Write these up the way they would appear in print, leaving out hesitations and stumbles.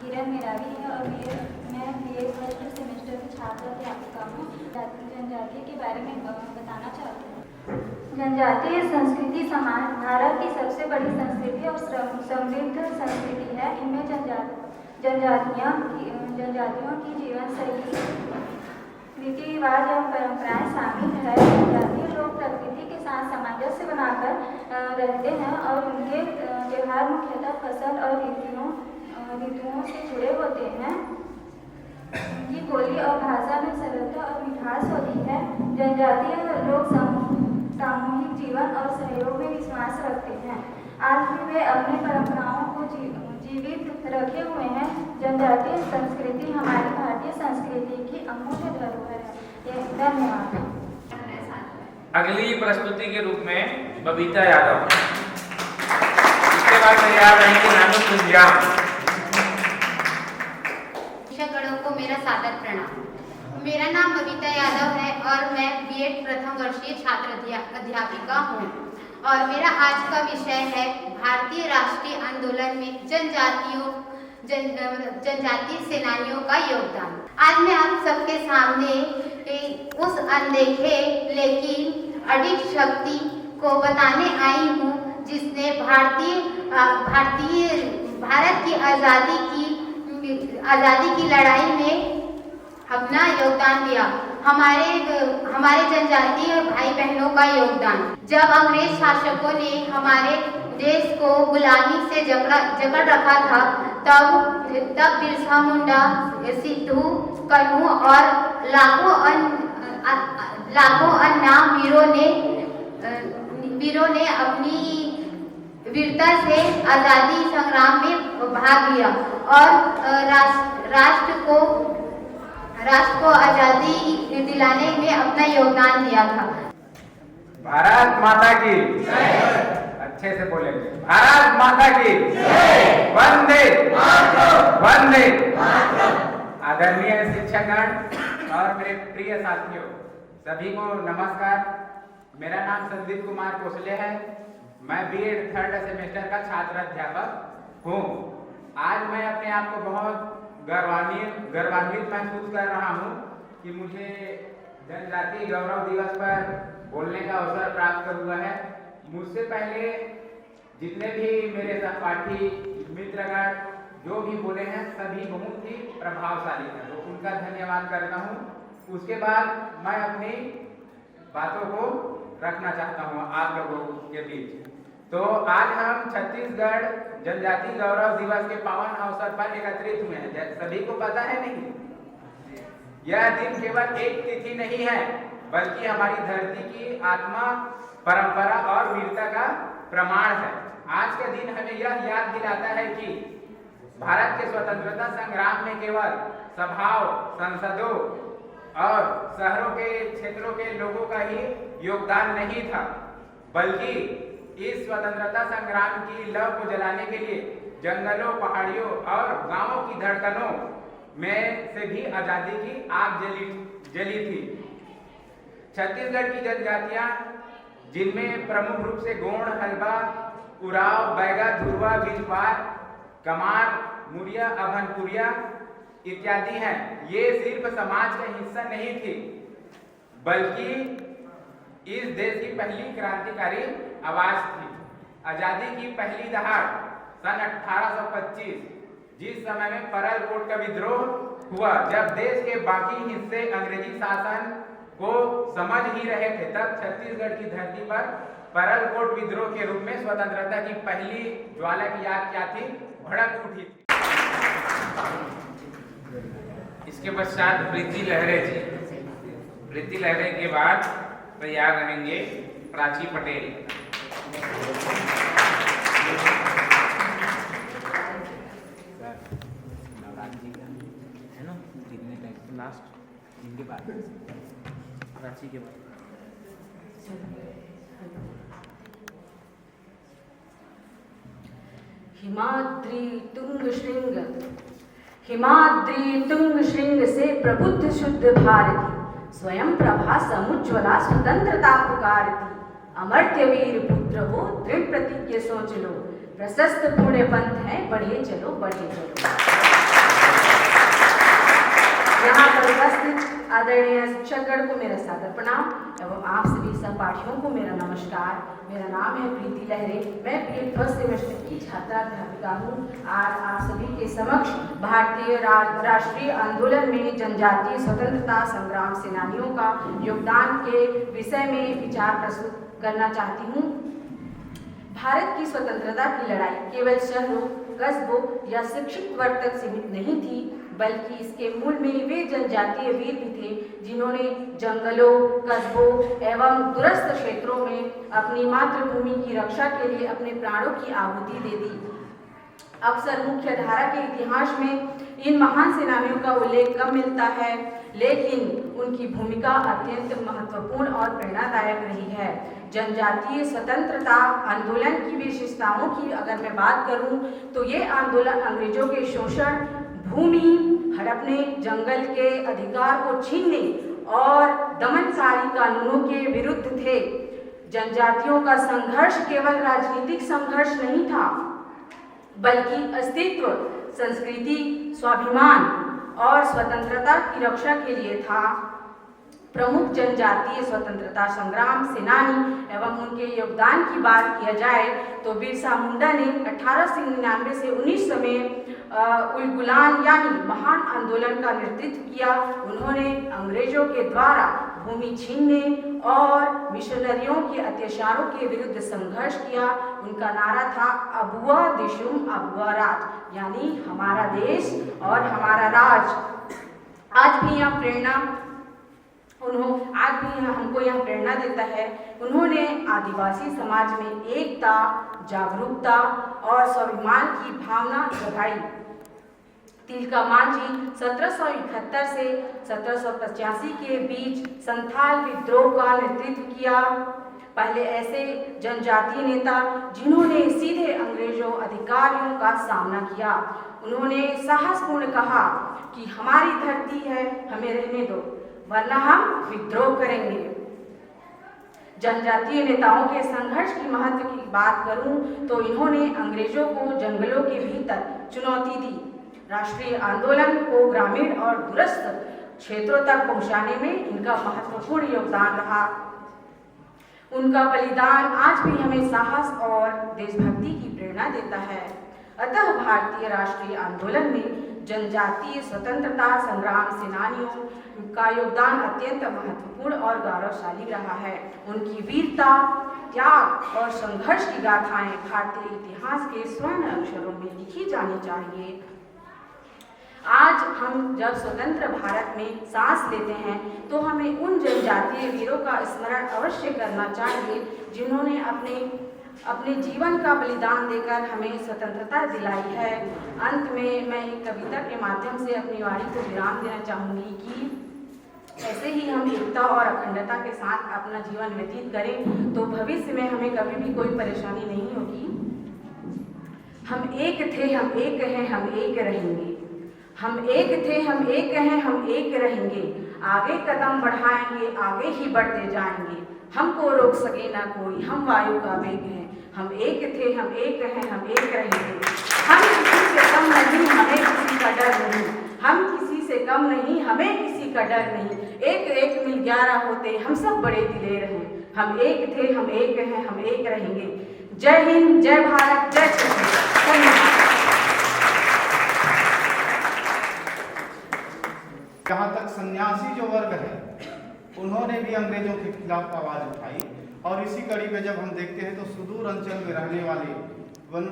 किरण मेरावी है और मैं बीए फर्स्ट सेमेस्टर की छात्र अध्यापिका हूँ। जनजातीय के बारे में बताना चाहती हूँ। जनजातीय संस्कृति समाज भारत की सबसे बड़ी संस्कृति और समृद्ध संस्कृति है। इनमें जनजातियों की जीवन शैली, रीति रिवाज एवं परंपराएं शामिल है। जनजातीय लोग प्रकृति के साथ सामंजस्य बनाकर रहते हैं और उनके त्योहार मुख्यतः फसल और ऋतुओं से जुड़े होते हैं। उनकी बोली और भाषा में सरलता और मिठास होती है। जनजातीय लोग सामूहिक जीवन और सहयोग में विश्वास रखते हैं। आज भी वे अपनी परंपराओं को जीवित रखे हुए हैं। जनजातीय संस्कृति हमारी भारतीय संस्कृति की अमूल्य धरोहर है। धन्यवाद। अगली प्रस्तुति के रूप में बबीता यादव, इसके बाद तैयार रहेंगे नानू कुंजाम। शिक्षकगणों को मेरा सादर प्रणाम। मेरा नाम बबीता यादव है और मैं बीएड प्रथम वर्षीय छात्र अध्यापिका हूँ और मेरा आज का विषय है भारतीय राष्ट्रीय आंदोलन में जनजातीय सेनानियों का योगदान। आज मैं आप सबके सामने उस अनदेखे लेकिन अडिग शक्ति को बताने आई हूँ जिसने भारत की आज़ादी की लड़ाई में अपना योगदान दिया। हमारे जनजातीय भाई बहनों का योगदान। जब अंग्रेज शासकों ने हमारे देश को गुलामी से जकड़ रखा था, तब बिरसा मुंडा, सिद्धू कन्हू और लाखों अन्ना वीरों ने अपनी वीरता से आज़ादी संग्राम में भाग लिया और राष्ट्र को आज़ादी दिलाने में अपना योगदान दिया था। भारत माता की अच्छे से बोलेंगे। भारत माता की वंदे वंदे। आदरणीय शिक्षकगण और मेरे प्रिय साथियों, सभी को नमस्कार। मेरा नाम संदीप कुमार कोसले है। मैं बीएड थर्ड सेमेस्टर का छात्र अध्यापक हूँ। आज मैं अपने आप को बहुत गर्वान्वित महसूस कर रहा हूँ कि मुझे जनजातीय गौरव दिवस पर बोलने का अवसर प्राप्त हुआ है। मुझसे पहले जितने भी मेरे सहपाठी मित्रगण जो भी बोले हैं सभी बहुत ही प्रभावशाली हैं, तो उनका धन्यवाद करता हूँ। उसके बाद मैं अपनी बातों को रखना चाहता हूँ आप लोगों के बीच। तो आज हम छत्तीसगढ़ जनजातीय गौरव दिवस के पावन अवसर पर एकत्रित हुए हैं। सभी को पता है नहीं, यह दिन केवल एक तिथि नहीं है बल्कि हमारी धरती की आत्मा, परंपरा और वीरता का प्रमाण है। आज का दिन हमें यह याद दिलाता है कि भारत के स्वतंत्रता संग्राम में केवल सभाओं, संसदों और शहरों के क्षेत्रों के लोगों का ही योगदान नहीं था, बल्कि इस स्वतंत्रता संग्राम की लौ को जलाने के लिए जंगलों, पहाड़ियों और गांवों की धड़कनों में से भी आजादी की आग जली थी। छत्तीसगढ़ की जनजातियां, जिनमें प्रमुख रूप से गोंड, हल्बा, उराव, बैगा, धुरवा, बिजवार, कमार, मुरिया, अभनपुरिया इत्यादि हैं, ये सिर्फ समाज का हिस्सा नहीं थी बल्कि इस देश की पहली क्रांतिकारी आवाज थी। आजादी की पहली दहाड़ सन 1825, जिस समय में परलकोट का विद्रोह हुआ, जब देश के बाकी हिस्से अंग्रेजी शासन को समझ ही रहे थे, तब छत्तीसगढ़ की धरती पर परलकोट विद्रोह के रूप में स्वतंत्रता की पहली ज्वाला की आग क्या थी, भड़क उठी। इसके पश्चात प्रीति लहरे जी। प्रीति लहरे के बाद तैयार रहेंगे प्राची पटेल। है ना, जितने टाइम लास्ट इनके बाद प्राची के बाद हिमाद्री तुंग श्रृंग से प्रबुद्ध शुद्ध भारती, स्वयं प्रभा समुज्ज्वला स्वतंत्रता पुकारती। अमर्त्य वीर पुत्र हो, दृढ़ प्रतिज्ञ सोच लो, प्रशस्त पुण्य पंथ है, बढ़े चलो बढ़े चलो। यहाँ पर उपस्थित आदरणीय शिक्षकगण को मेरा सादर प्रणाम एवं आप सभी सहपाठियों को मेरा नमस्कार। मेरा नाम है प्रीति लहरे, मैं बीएड फर्स्ट सेमेस्टर की छात्रा अध्यापिका हूँ। आज आप सभी के समक्ष भारतीय राष्ट्रीय आंदोलन में जनजातीय स्वतंत्रता संग्राम सेनानियों का योगदान के विषय में विचार प्रस्तुत करना चाहती हूँ। भारत की स्वतंत्रता की लड़ाई केवल शहरों, कस्बों या शिक्षित वर्ग तक सीमित नहीं थी, बल्कि इसके मूल में वे जनजातीय वीर भी थे जिन्होंने जंगलों, कस्बों एवं दूरस्थ क्षेत्रों में अपनी मातृभूमि की रक्षा के लिए अपने प्राणों की आहुति दे दी। अक्सर मुख्य धारा के इतिहास में इन महान सेनानियों का उल्लेख कम मिलता है, लेकिन उनकी भूमिका अत्यंत महत्वपूर्ण और प्रेरणादायक रही है। जनजातीय स्वतंत्रता आंदोलन की विशेषताओं की अगर मैं बात करूं तो ये आंदोलन अंग्रेजों के शोषण, भूमि हड़पने, जंगल के अधिकार को छीनने और दमनकारी कानूनों के विरुद्ध थे। जनजातियों का संघर्ष केवल राजनीतिक संघर्ष नहीं था, बल्कि अस्तित्व, संस्कृति, स्वाभिमान और स्वतंत्रता की रक्षा के लिए था। प्रमुख जनजातीय स्वतंत्रता संग्राम सेनानी एवं उनके योगदान की बात किया जाए तो बिरसा मुंडा ने 1899 से 1900 में उलगुलान यानी महान आंदोलन का नेतृत्व किया। उन्होंने अंग्रेजों के द्वारा भूमि छीनने और मिशनरियों के अत्याचारों के विरुद्ध संघर्ष किया। उनका नारा था अबुआ देशुम अबुआ राज, यानी हमारा देश और हमारा राज। आज भी हमको यह प्रेरणा देता है। उन्होंने आदिवासी समाज में एकता, जागरूकता और स्वाभिमान की भावना जगाई। तिलका मांझी 1771 से 1785 के बीच संथाल विद्रोह का नेतृत्व किया। पहले ऐसे जनजातीय नेता जिन्होंने सीधे अंग्रेजों अधिकारियों का सामना किया। उन्होंने साहसपूर्ण कहा कि हमारी धरती है, हमें रहने दो, वरना हम विद्रोह करेंगे। जनजातीय नेताओं के संघर्ष की महत्व की बात करूं तो इन्होंने अंग्रेजों को जंगलों के भीतर चुनौती दी। राष्ट्रीय आंदोलन को ग्रामीण और दूरस्थ क्षेत्रों तक पहुंचाने में इनका महत्वपूर्ण योगदान रहा। उनका बलिदान आज भी हमें साहस और देशभक्ति की प्रेरणा देता है। अतः भारतीय राष्ट्रीय आंदोलन में जनजातीय स्वतंत्रता संग्राम सेनानियों का योगदान अत्यंत महत्वपूर्ण और गौरवशाली रहा है। उनकी वीरता, त्याग और संघर्ष की गाथाएं भारतीय इतिहास के स्वर्ण अक्षरों में लिखी जानी चाहिए। आज हम जब स्वतंत्र भारत में सांस लेते हैं तो हमें उन जनजातीय वीरों का स्मरण अवश्य करना चाहिए जिन्होंने अपने जीवन का बलिदान देकर हमें स्वतंत्रता दिलाई है। अंत में मैं एक कविता के माध्यम से अपनी वाणी को विराम देना चाहूँगी कि ऐसे ही हम एकता और अखंडता के साथ अपना जीवन व्यतीत करें तो भविष्य में हमें कभी भी कोई परेशानी नहीं होगी। हम एक थे, हम एक हैं, हम एक रहेंगे। हम एक थे, हम एक हैं, हम एक रहेंगे। आगे कदम बढ़ाएंगे, आगे ही बढ़ते जाएंगे। हमको रोक सके ना कोई, हम वायु का वेग हैं। हम एक थे, हम एक हैं, हम एक रहेंगे। हम किसी से कम नहीं, हमें किसी का डर नहीं। हम किसी से कम नहीं, हमें किसी का डर नहीं। एक एक मिल 11 होते, हम सब बड़े दिलेर हैं। हम एक थे, हम एक हैं, हम एक रहेंगे। जय हिंद, जय भारत, जय छत्तीसगढ़। धन्यवाद। जहाँ तक सन्यासी जो वर्ग है उन्होंने भी अंग्रेजों के खिलाफ आवाज़ उठाई और इसी कड़ी में जब हम देखते हैं तो सुदूर अंचल में रहने वाले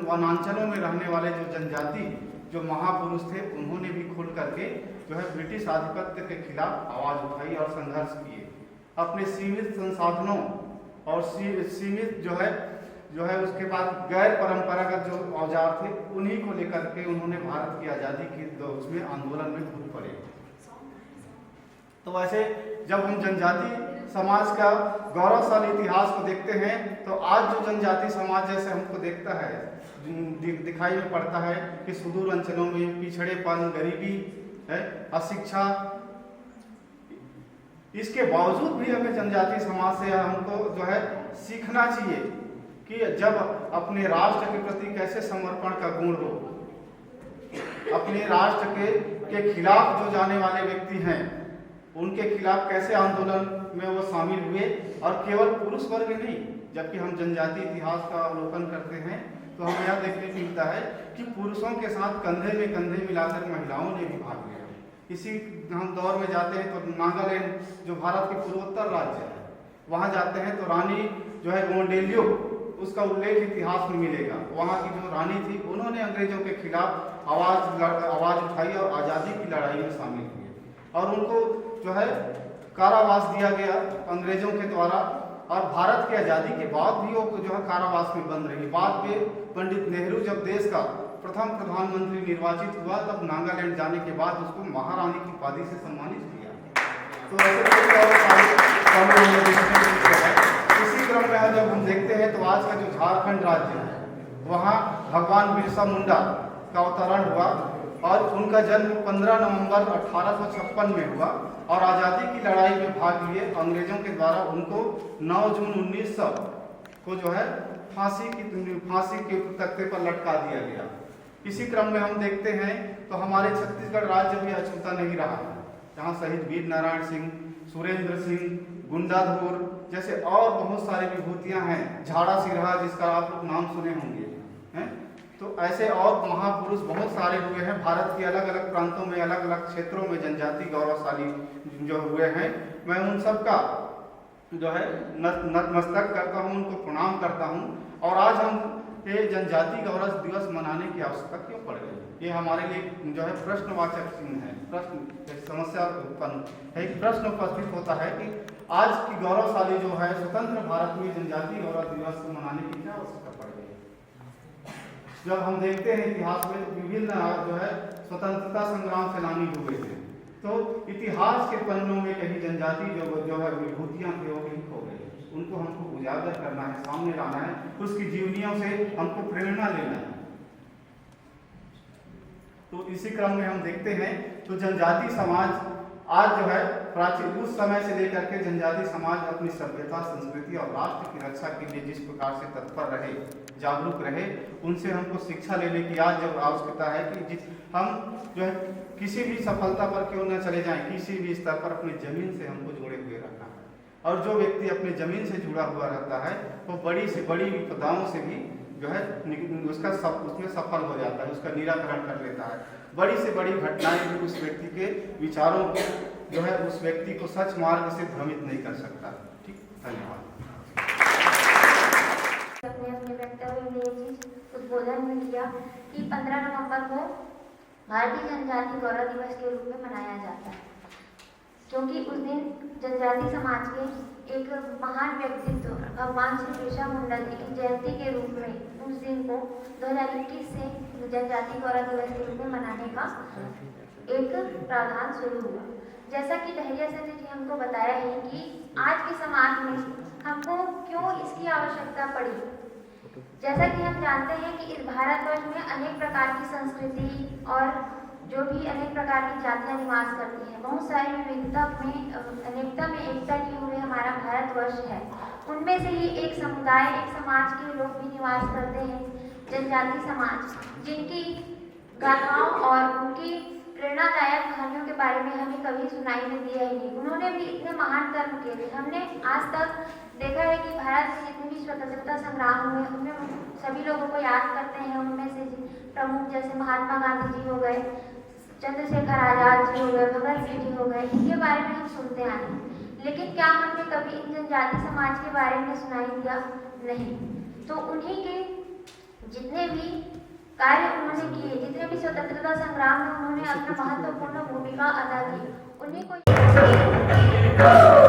वनांचलों में रहने वाले जो जनजाति जो महापुरुष थे उन्होंने भी खुल करके जो है ब्रिटिश आधिपत्य के खिलाफ आवाज़ उठाई और संघर्ष किए। अपने सीमित संसाधनों और सीमित जो है उसके बाद गैर परंपरागत जो औजार थे उन्हीं को लेकर के उन्होंने भारत की आज़ादी की उसमें आंदोलन में कूद पड़े। तो वैसे जब हम जनजाति समाज का गौरवशाली इतिहास को देखते हैं तो आज जो जनजाति समाज जैसे हमको देखता है दिखाई में पड़ता है कि सुदूर अंचलों में पिछड़ेपन, गरीबी है, अशिक्षा, इसके बावजूद भी हमें जनजाति समाज से हमको जो है सीखना चाहिए कि जब अपने राष्ट्र के प्रति कैसे समर्पण का गुण हो। अपने राष्ट्र के खिलाफ जो जाने वाले व्यक्ति हैं, उनके खिलाफ कैसे आंदोलन में वो शामिल हुए। और केवल पुरुष वर्ग नहीं, जबकि हम जनजाति इतिहास का अवलोकन करते हैं तो हमें यह देखने को मिलता है कि पुरुषों के साथ कंधे में कंधे मिलाकर महिलाओं ने भी भाग लिया। इसी हम दौर में जाते हैं तो नागालैंड जो भारत के पूर्वोत्तर राज्य है, वहाँ जाते हैं तो रानी जो है गोंडेलियो, उसका उल्लेख इतिहास में मिलेगा। वहाँ की जो रानी थी, उन्होंने अंग्रेजों के खिलाफ आवाज़ उठाई और आज़ादी की लड़ाई में शामिल हुए और उनको जो है कारावास दिया गया अंग्रेजों के द्वारा। और भारत की आज़ादी के बाद भी वो जो है कारावास में बंद रही। बाद में पंडित नेहरू जब देश का प्रथम प्रधानमंत्री निर्वाचित हुआ, तब नागालैंड जाने के बाद उसको महारानी की उपाधि से सम्मानित किया। तो ऐसे इसी क्रम में जब हम देखते हैं तो आज का जो झारखंड राज्य है, वहाँ भगवान बिरसा मुंडा का अवतरण हुआ और उनका जन्म 15 नवंबर 1856 में हुआ और आज़ादी की लड़ाई में भाग लिए। अंग्रेजों के द्वारा उनको 9 जून 1900 को जो है फांसी के तख्ते पर लटका दिया गया। इसी क्रम में हम देखते हैं तो हमारे छत्तीसगढ़ राज्य भी अछूता नहीं रहा है, जहाँ शहीद वीर नारायण सिंह, सुरेंद्र सिंह, गुंडाधुर जैसे और बहुत सारी विभूतियाँ हैं, झाड़ा सिरहा जिसका आप लोग नाम सुने होंगे हैं। तो ऐसे और महापुरुष बहुत सारे हुए हैं भारत के अलग अलग प्रांतों में, अलग अलग क्षेत्रों में जनजाति गौरवशाली जो हुए हैं। मैं उन सब का जो है नतमस्तक करता हूँ, उनको प्रणाम करता हूँ। और आज हम ये जनजाति गौरव दिवस मनाने की आवश्यकता क्यों पड़ गई, ये हमारे लिए जो है प्रश्नवाचक चिन्ह है। प्रश्न समस्या उत्पन्न है, एक प्रश्न उपस्थित होता है कि आज की गौरवशाली जो है स्वतंत्र भारत में जनजाति गौरव दिवस को मनाने की क्या आवश्यकता पड़ गई। जब हम देखते हैं इतिहास में तो विभिन्न जो है स्वतंत्रता संग्राम सेनानी हुए थे, तो इतिहास के पन्नों में कहीं जनजाति जो है विभूतियाँ थे वो कहीं खो गई। उनको हमको उजागर करना है, सामने लाना है, उसकी जीवनियों से हमको प्रेरणा लेना है। तो इसी क्रम में हम देखते हैं तो जनजाति समाज आज जो है प्राचीन उस समय से लेकर के जनजाति समाज अपनी सभ्यता, संस्कृति और राष्ट्र की रक्षा के लिए जिस प्रकार से तत्पर रहे, जागरूक रहे, उनसे हमको शिक्षा लेने की आज जब आवश्यकता है कि हम जो है किसी भी सफलता पर क्यों न चले जाएं, किसी भी स्तर पर अपनी जमीन से हमको जुड़े हुए रहना है। और जो व्यक्ति अपने जमीन से जुड़ा हुआ रहता है वो बड़ी से बड़ी विपदाओं से भी जो है उसमें सफल हो जाता है, उसका निराकरण कर लेता है। बड़ी से बड़ी घटनाएं भी उस व्यक्ति के विचारों को जो है उस व्यक्ति को सच मार्ग से भ्रमित नहीं कर सकता। ठीक, धन्यवाद। अपने वक्तव्य में ये चीज उद्बोधन में किया कि 15 नवंबर को भारतीय जनजाति गौरव दिवस के रूप में मनाया जाता है, क्योंकि उस दिन जनजाति समाज के एक महान व्यक्तित्व भगवान श्री बिरसा मुंडा जी की जयंती के रूप में उस दिन को 2021 से जनजाति गौरव दिवस के रूप में मनाने का एक प्रावधान शुरू हुआ। जैसा कि लहरिया सती जी हमको बताया है कि आज के समाज में हमको क्यों इसकी आवश्यकता पड़ी। जैसा कि हम जानते हैं कि इस भारतवर्ष में अनेक प्रकार की संस्कृति और जो भी अनेक प्रकार की जातियां निवास करती हैं, बहुत सारी विविधता में अनेकता में एकता किए हुए हमारा भारतवर्ष है। उनमें से ही एक समुदाय, एक समाज के लोग भी निवास करते हैं, जनजाति समाज, जिनकी गाथाओं और उनकी प्रेरणादायक कहानियों के बारे में हमें कभी सुनाई नहीं दिया ही नहीं। उन्होंने भी इतने महान कर्म किए थे। हमने आज तक देखा है कि भारत में जितने भी स्वतंत्रता संग्राम हुए उनमें सभी लोगों को याद करते हैं। उनमें से प्रमुख जैसे महात्मा गांधी जी हो गए, चंद्रशेखर आजाद जी हो गए, भगत सिंह जी हो गए, इनके बारे में हम सुनते आए हैं। लेकिन क्या हमने कभी इन जनजाति समाज के बारे में सुनाई दिया? नहीं। तो उन्हीं के जितने भी कार्य उन्होंने किए, जितने भी स्वतंत्रता संग्राम में उन्होंने अपना महत्वपूर्ण भूमिका अदा की, उन्हीं को Yeah.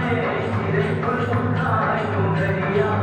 मेरे को सुनाई दरिया